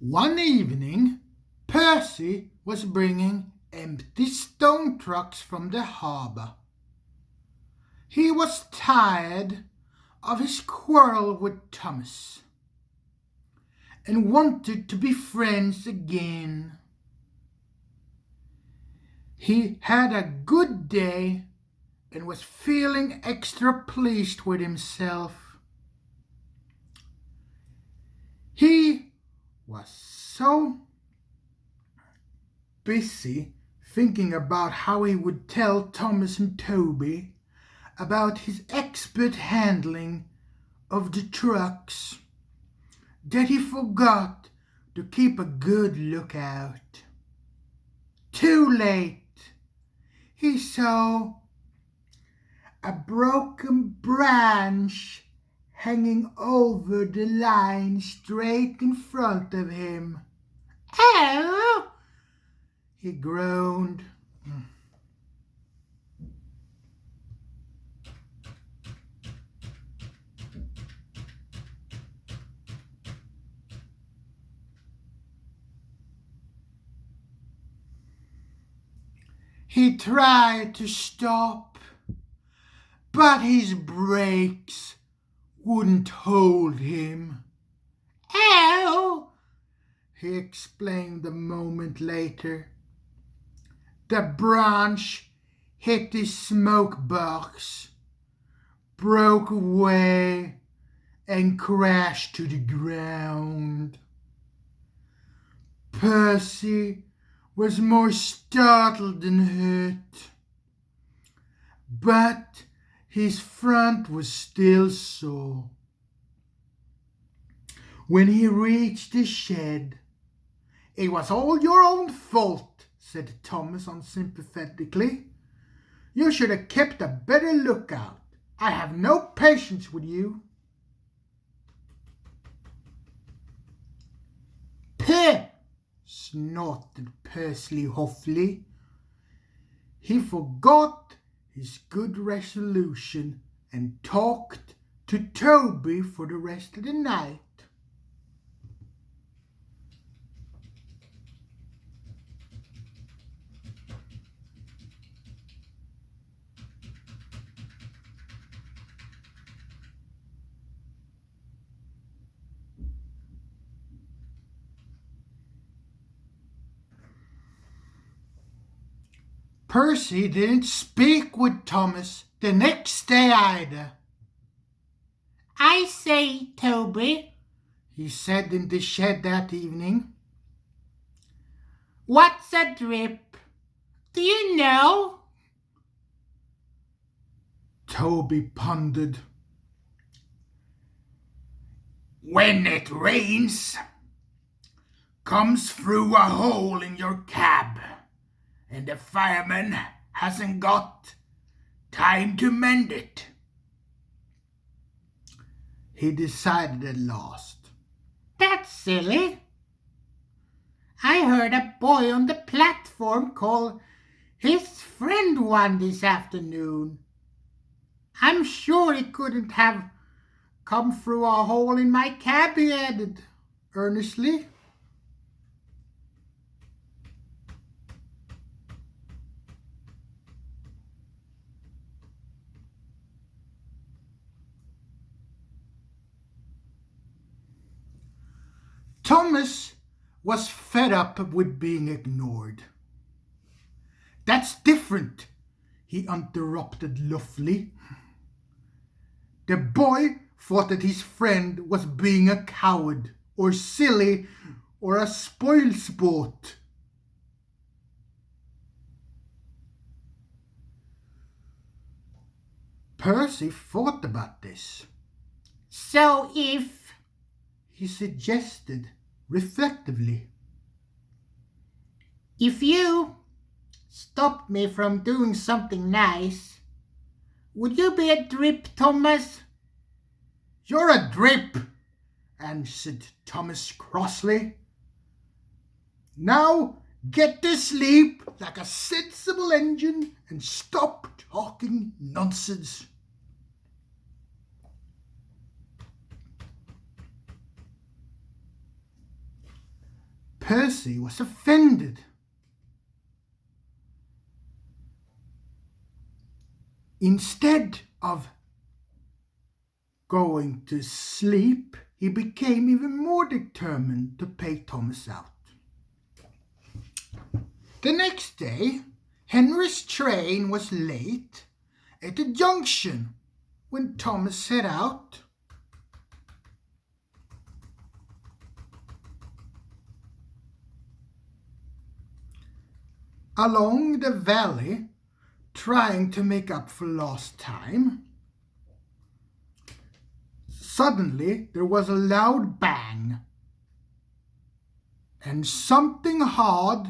One evening, Percy was bringing empty stone trucks from the harbour. He was tired of his quarrel with Thomas and wanted to be friends again. He had a good day and was feeling extra pleased with himself. He was so busy thinking about how he would tell Thomas and Toby about his expert handling of the trucks that he forgot to keep a good lookout. Too late. He saw a broken branch hanging over the line straight in front of him. "Ow!" he groaned. He tried to stop, but his brakes wouldn't hold him. "Ow!" he explained a moment later. The branch hit his smoke box, broke away, and crashed to the ground. Percy was more startled than hurt, but his front was still sore. When he reached the shed, "It was all your own fault," said Thomas unsympathetically. "You should have kept a better lookout. I have no patience with you." "Pah!" snorted Percy Hoffley. He forgot his good resolution and talked to Toby for the rest of the night. Percy didn't speak with Thomas the next day either. "I say, Toby," he said in the shed that evening, "what's a drip? Do you know?" Toby pondered. "When it rains, comes through a hole in your cab, and the fireman hasn't got time to mend it," he decided at last. "That's silly. I heard a boy on the platform call his friend one this afternoon. I'm sure it couldn't have come through a hole in my cab," he added earnestly. Thomas was fed up with being ignored. "That's different," he interrupted roughly. The boy thought that his friend was being a coward or silly or a spoilsport. Percy thought about this. "So if," he suggested reflectively, "if you stopped me from doing something nice, would you be a drip, Thomas?" "You're a drip," answered Thomas crossly. "Now get to sleep like a sensible engine and stop talking nonsense." Percy was offended. Instead of going to sleep, he became even more determined to pay Thomas out. The next day, Henry's train was late at the junction when Thomas set out. Along the valley, trying to make up for lost time. Suddenly, there was a loud bang, and something hard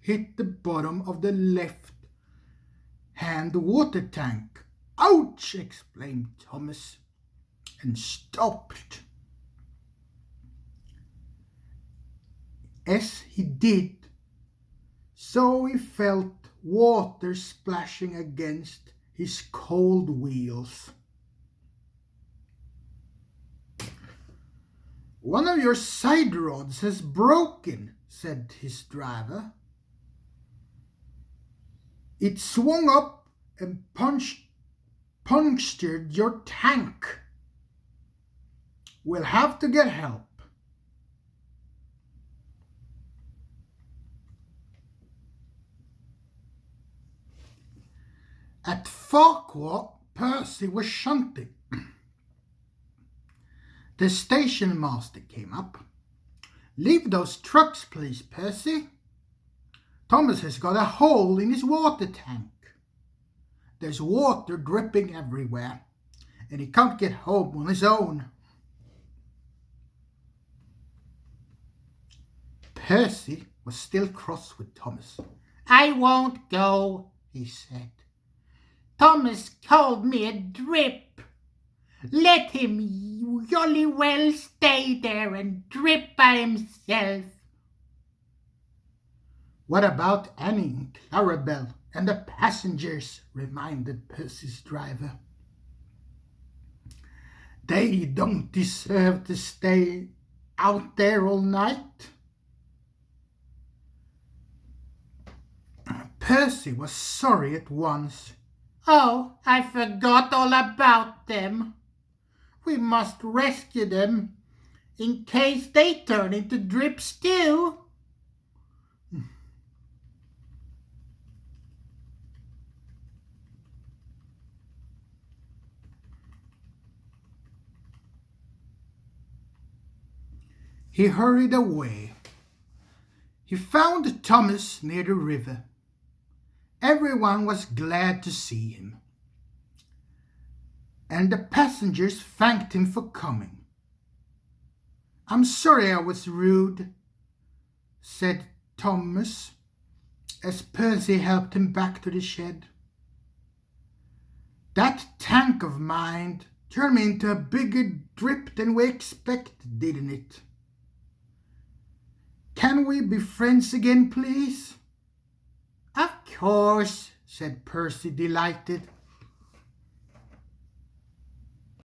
hit the bottom of the left-hand water tank. "Ouch!" exclaimed Thomas, and stopped. As he did so, he felt water splashing against his cold wheels. "One of your side rods has broken," said his driver. "It swung up and punctured your tank. We'll have to get help." At Farquhar, Percy was shunting. The station master came up. "Leave those trucks, please, Percy. Thomas has got a hole in his water tank. There's water dripping everywhere, and he can't get home on his own." Percy was still cross with Thomas. "I won't go," he said. "Thomas called me a drip. Let him jolly well stay there and drip by himself." "What about Annie and Clarabelle and the passengers?" reminded Percy's driver. "They don't deserve to stay out there all night." Percy was sorry at once. "Oh, I forgot all about them. We must rescue them in case they turn into drips too." He hurried away. He found Thomas near the river. Everyone was glad to see him, and the passengers thanked him for coming. "I'm sorry I was rude," said Thomas, as Percy helped him back to the shed. "That tank of mine turned me into a bigger drip than we expected, didn't it? Can we be friends again, please?" "Of course," said Percy, delighted.